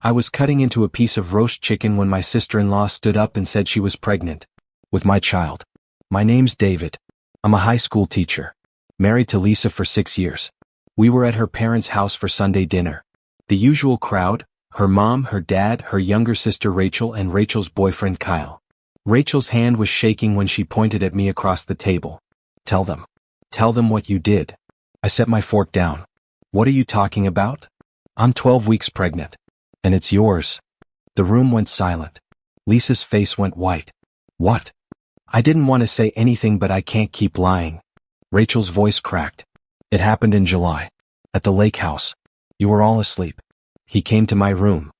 I was cutting into a piece of roast chicken when my sister-in-law stood up and said she was pregnant with my child. My name's David. I'm a high school teacher, married to Lisa for 6 years. We were at her parents' house for Sunday dinner. The usual crowd, her mom, her dad, her younger sister Rachel, and Rachel's boyfriend Kyle. Rachel's hand was shaking when she pointed at me across the table. Tell them what you did. I set my fork down. What are you talking about? I'm 12 weeks pregnant. And it's yours. The room went silent. Lisa's face went white. What? I didn't want to say anything, but I can't keep lying. Rachel's voice cracked. It happened in July. At the lake house. You were all asleep. He came to my room.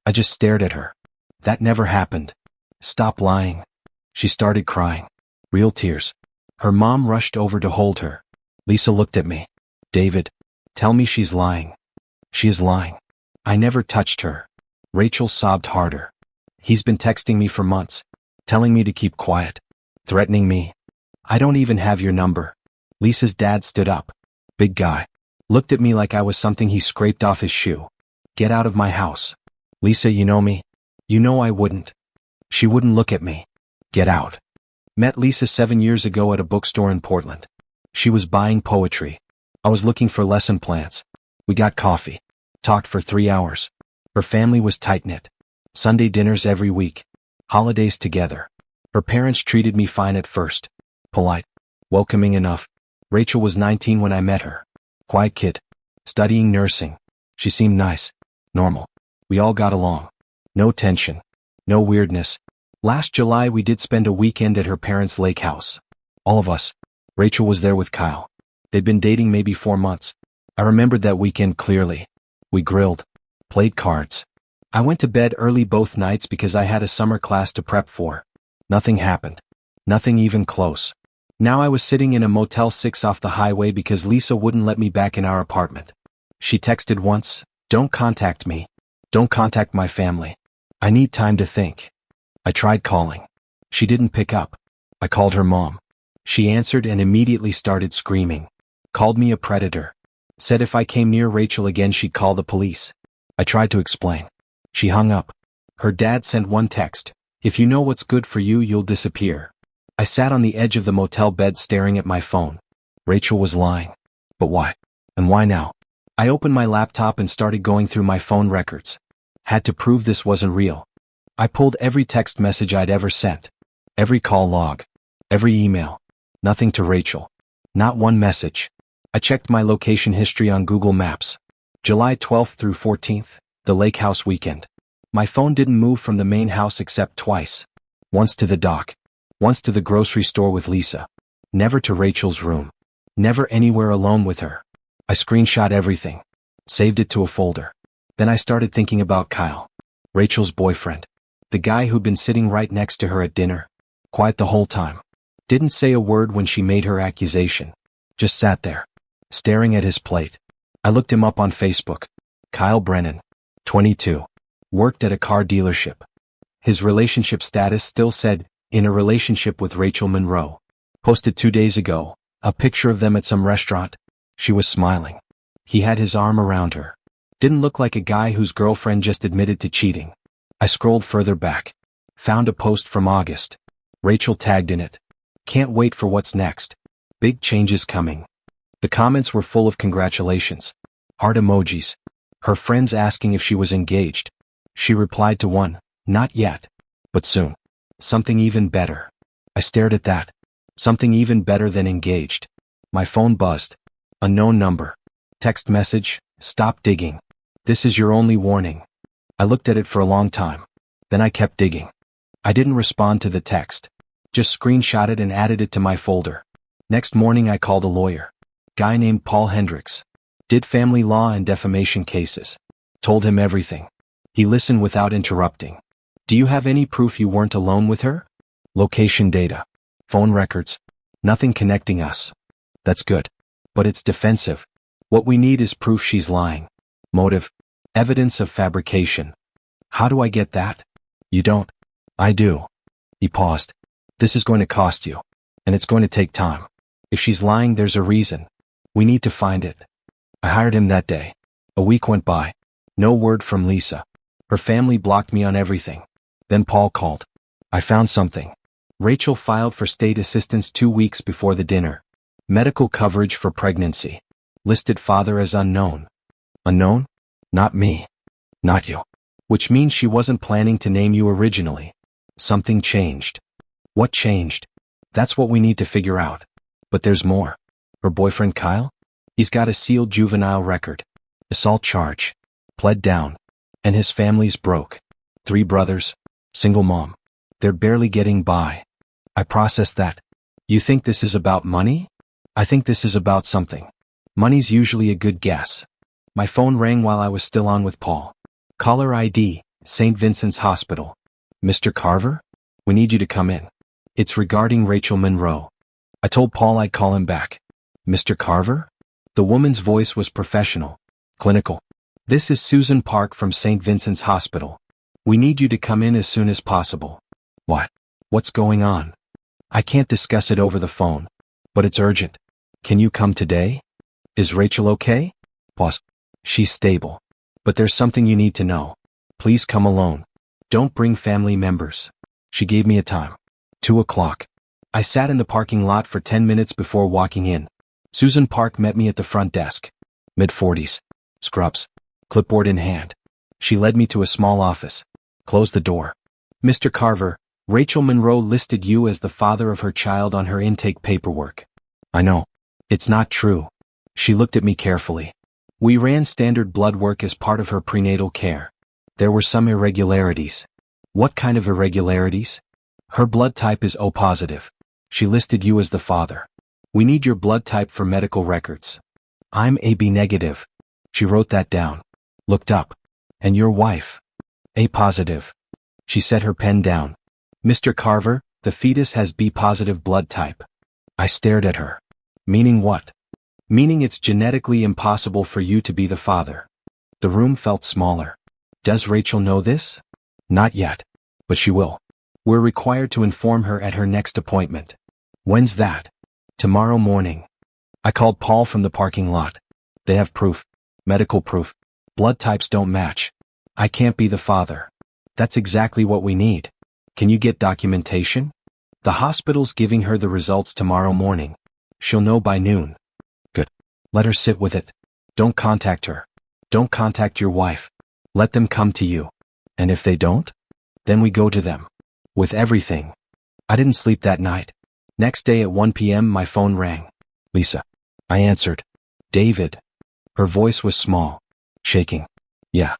I just stared at her. That never happened. Stop lying. She started crying. Real tears. Her mom rushed over to hold her. Lisa looked at me. David, tell me she's lying. She is lying. I never touched her. Rachel sobbed harder. He's been texting me for months, telling me to keep quiet, threatening me. I don't even have your number. Lisa's dad stood up. Big guy. Looked at me like I was something he scraped off his shoe. Get out of my house. Lisa, you know me. You know I wouldn't. She wouldn't look at me. Get out. Met Lisa 7 years ago at a bookstore in Portland. She was buying poetry. I was looking for lesson plans. We got coffee. Talked for 3 hours. Her family was tight-knit. Sunday dinners every week. Holidays together. Her parents treated me fine at first. Polite. Welcoming enough. Rachel was 19 when I met her. Quiet kid. Studying nursing. She seemed nice. Normal. We all got along. No tension. No weirdness. Last July we did spend a weekend at her parents' lake house. All of us. Rachel was there with Kyle. They'd been dating maybe 4 months. I remembered that weekend clearly. We grilled. Played cards. I went to bed early both nights because I had a summer class to prep for. Nothing happened. Nothing even close. Now I was sitting in a Motel 6 off the highway because Lisa wouldn't let me back in our apartment. She texted once, "Don't contact me. Don't contact my family. I need time to think." I tried calling. She didn't pick up. I called her mom. She answered and immediately started screaming. Called me a predator. Said if I came near Rachel again she'd call the police. I tried to explain. She hung up. Her dad sent one text. If you know what's good for you, you'll disappear. I sat on the edge of the motel bed staring at my phone. Rachel was lying. But why? And why now? I opened my laptop and started going through my phone records. Had to prove this wasn't real. I pulled every text message I'd ever sent. Every call log. Every email. Nothing to Rachel. Not one message. I checked my location history on Google Maps. July 12th through 14th, the lake house weekend. My phone didn't move from the main house except twice. Once to the dock. Once to the grocery store with Lisa. Never to Rachel's room. Never anywhere alone with her. I screenshot everything. Saved it to a folder. Then I started thinking about Kyle. Rachel's boyfriend. The guy who'd been sitting right next to her at dinner. Quiet the whole time. Didn't say a word when she made her accusation. Just sat there. Staring at his plate. I looked him up on Facebook. Kyle Brennan. 22. Worked at a car dealership. His relationship status still said, in a relationship with Rachel Monroe. Posted 2 days ago, a picture of them at some restaurant. She was smiling. He had his arm around her. Didn't look like a guy whose girlfriend just admitted to cheating. I scrolled further back. Found a post from August. Rachel tagged in it. Can't wait for what's next. Big changes coming. The comments were full of congratulations. Heart emojis. Her friends asking if she was engaged. She replied to one, not yet. But soon. Something even better. I stared at that. Something even better than engaged. My phone buzzed. Unknown number. Text message, stop digging. This is your only warning. I looked at it for a long time. Then I kept digging. I didn't respond to the text. Just screenshot it and added it to my folder. Next morning I called a lawyer. Guy named Paul Hendricks. Did family law and defamation cases. Told him everything. He listened without interrupting. Do you have any proof you weren't alone with her? Location data. Phone records. Nothing connecting us. That's good. But it's defensive. What we need is proof she's lying. Motive. Evidence of fabrication. How do I get that? You don't. I do. He paused. This is going to cost you. And it's going to take time. If she's lying, there's a reason. We need to find it. I hired him that day. A week went by. No word from Lisa. Her family blocked me on everything. Then Paul called. I found something. Rachel filed for state assistance 2 weeks before the dinner. Medical coverage for pregnancy. Listed father as unknown. Unknown? Not me. Not you. Which means she wasn't planning to name you originally. Something changed. What changed? That's what we need to figure out. But there's more. Her boyfriend Kyle? He's got a sealed juvenile record. Assault charge. Pled down. And his family's broke. 3 brothers. Single mom. They're barely getting by. I processed that. You think this is about money? I think this is about something. Money's usually a good guess. My phone rang while I was still on with Paul. Caller ID, St. Vincent's Hospital. Mr. Carver? We need you to come in. It's regarding Rachel Monroe. I told Paul I'd call him back. Mr. Carver? The woman's voice was professional, clinical. This is Susan Park from St. Vincent's Hospital. We need you to come in as soon as possible. What? What's going on? I can't discuss it over the phone. But it's urgent. Can you come today? Is Rachel okay? Pause. She's stable. But there's something you need to know. Please come alone. Don't bring family members. She gave me a time. 2 o'clock. I sat in the parking lot for 10 minutes before walking in. Susan Park met me at the front desk. Mid-40s. Scrubs. Clipboard in hand. She led me to a small office. Closed the door. Mr. Carver, Rachel Monroe listed you as the father of her child on her intake paperwork. I know. It's not true. She looked at me carefully. We ran standard blood work as part of her prenatal care. There were some irregularities. What kind of irregularities? Her blood type is O positive. She listed you as the father. We need your blood type for medical records. I'm AB negative. She wrote that down. Looked up. And your wife? A positive. She set her pen down. Mr. Carver, the fetus has B positive blood type. I stared at her. Meaning what? Meaning it's genetically impossible for you to be the father. The room felt smaller. Does Rachel know this? Not yet. But she will. We're required to inform her at her next appointment. When's that? Tomorrow morning. I called Paul from the parking lot. They have proof. Medical proof. Blood types don't match. I can't be the father. That's exactly what we need. Can you get documentation? The hospital's giving her the results tomorrow morning. She'll know by noon. Good. Let her sit with it. Don't contact her. Don't contact your wife. Let them come to you. And if they don't? Then we go to them. With everything. I didn't sleep that night. Next day at 1 p.m. my phone rang. Lisa. I answered. David. Her voice was small. Shaking. Yeah.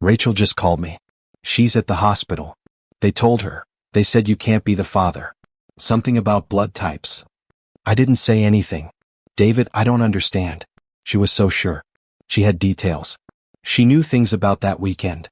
Rachel just called me. She's at the hospital. They told her. They said you can't be the father. Something about blood types. I didn't say anything. David, I don't understand. She was so sure. She had details. She knew things about that weekend.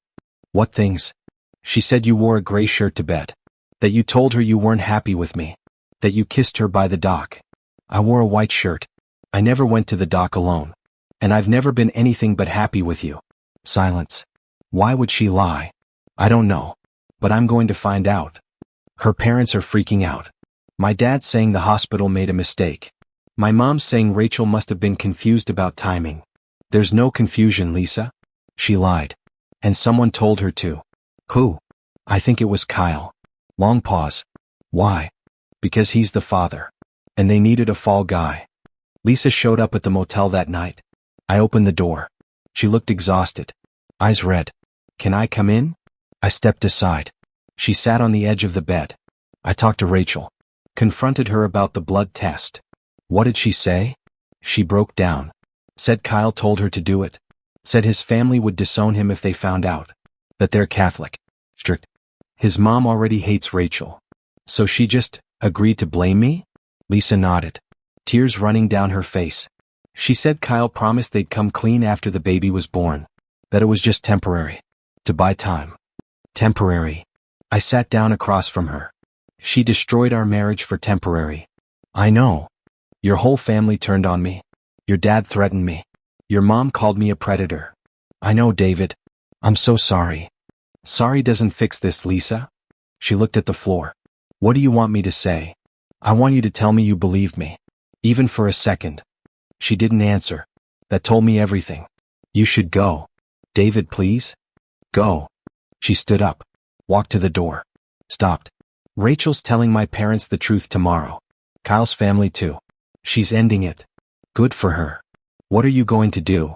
What things? She said you wore a gray shirt to bed. That you told her you weren't happy with me. That you kissed her by the dock. I wore a white shirt. I never went to the dock alone. And I've never been anything but happy with you. Silence. Why would she lie? I don't know. But I'm going to find out. Her parents are freaking out. My dad's saying the hospital made a mistake. My mom's saying Rachel must have been confused about timing. There's no confusion, Lisa. She lied. And someone told her to. Who? I think it was Kyle. Long pause. Why? Because he's the father. And they needed a fall guy. Lisa showed up at the motel that night. I opened the door. She looked exhausted. Eyes red. Can I come in? I stepped aside. She sat on the edge of the bed. I talked to Rachel. Confronted her about the blood test. What did she say? She broke down. Said Kyle told her to do it. Said his family would disown him if they found out. That they're Catholic. Strict. His mom already hates Rachel. So she just agreed to blame me? Lisa nodded. Tears running down her face. She said Kyle promised they'd come clean after the baby was born. That it was just temporary. To buy time. Temporary. I sat down across from her. She destroyed our marriage for temporary. I know. Your whole family turned on me. Your dad threatened me. Your mom called me a predator. I know, David. I'm so sorry. Sorry doesn't fix this, Lisa. She looked at the floor. What do you want me to say? I want you to tell me you believed me. Even for a second. She didn't answer. That told me everything. You should go. David, please. Go. She stood up, walked to the door, stopped. Rachel's telling my parents the truth tomorrow. Kyle's family too. She's ending it. Good for her. What are you going to do?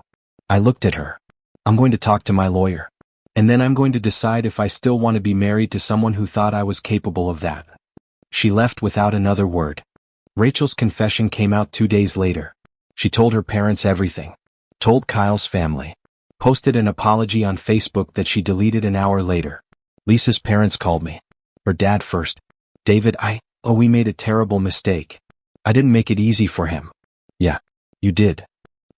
I looked at her. I'm going to talk to my lawyer. And then I'm going to decide if I still want to be married to someone who thought I was capable of that. She left without another word. Rachel's confession came out 2 days later. She told her parents everything. Told Kyle's family. Posted an apology on Facebook that she deleted an hour later. Lisa's parents called me. Her dad first. David, we made a terrible mistake. I didn't make it easy for him. Yeah, you did.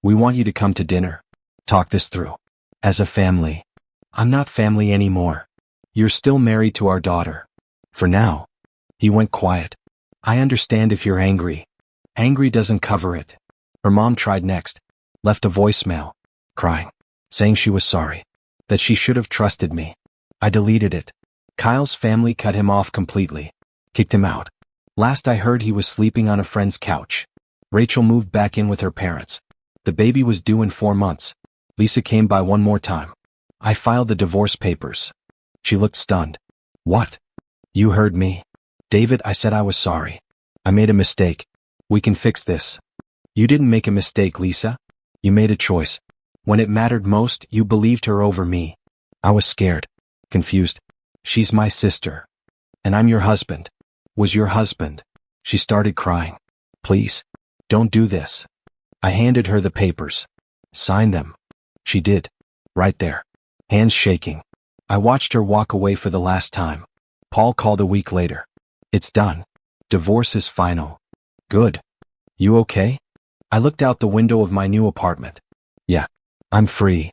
We want you to come to dinner. Talk this through. As a family. I'm not family anymore. You're still married to our daughter. For now. He went quiet. I understand if you're angry. Angry doesn't cover it. Her mom tried next. Left a voicemail. Crying. Saying she was sorry. That she should have trusted me. I deleted it. Kyle's family cut him off completely. Kicked him out. Last I heard he was sleeping on a friend's couch. Rachel moved back in with her parents. The baby was due in 4 months. Lisa came by one more time. I filed the divorce papers. She looked stunned. What? You heard me. David, I said I was sorry. I made a mistake. We can fix this. You didn't make a mistake, Lisa. You made a choice. When it mattered most, you believed her over me. I was scared. Confused. She's my sister. And I'm your husband. Was your husband. She started crying. Please. Don't do this. I handed her the papers. Sign them. She did. Right there. Hands shaking. I watched her walk away for the last time. Paul called a week later. It's done. Divorce is final. Good. You okay? I looked out the window of my new apartment. Yeah. I'm free.